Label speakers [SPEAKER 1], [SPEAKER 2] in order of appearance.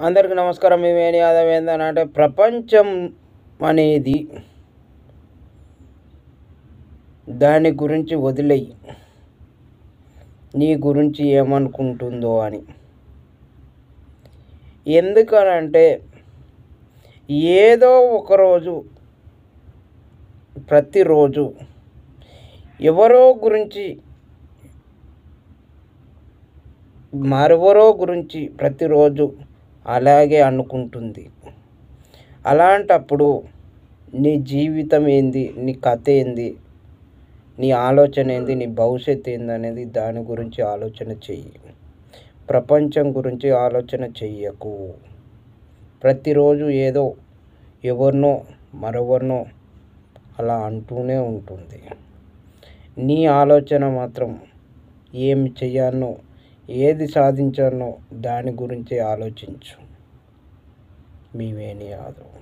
[SPEAKER 1] అందరికీ నమస్కారం. మేమేం యాదవ్ ఏందనంటే ప్రపంచం అనేది దాని గురించి వదిలేయి, నీ గురించి ఏమనుకుంటుందో అని. ఎందుకనంటే ఏదో ఒకరోజు ప్రతిరోజు ఎవరో గురించి మరెవరో గురించి ప్రతిరోజు అలాగే అనుకుంటుంది. అలాంటప్పుడు నీ జీవితం ఏంది, నీ కథ ఏంది, నీ ఆలోచన ఏంది, నీ భవిష్యత్తు ఏందనేది దాని గురించి ఆలోచన చెయ్యి. ప్రపంచం గురించి ఆలోచన చెయ్యకు. ప్రతిరోజు ఏదో ఎవరినో మరెవరినో అలా అంటూనే ఉంటుంది. నీ ఆలోచన మాత్రం ఏమి చెయ్యాలనో, ఏది సాధించాలనో దాని గురించి ఆలోచించు. మీ వేణు యాదవ్.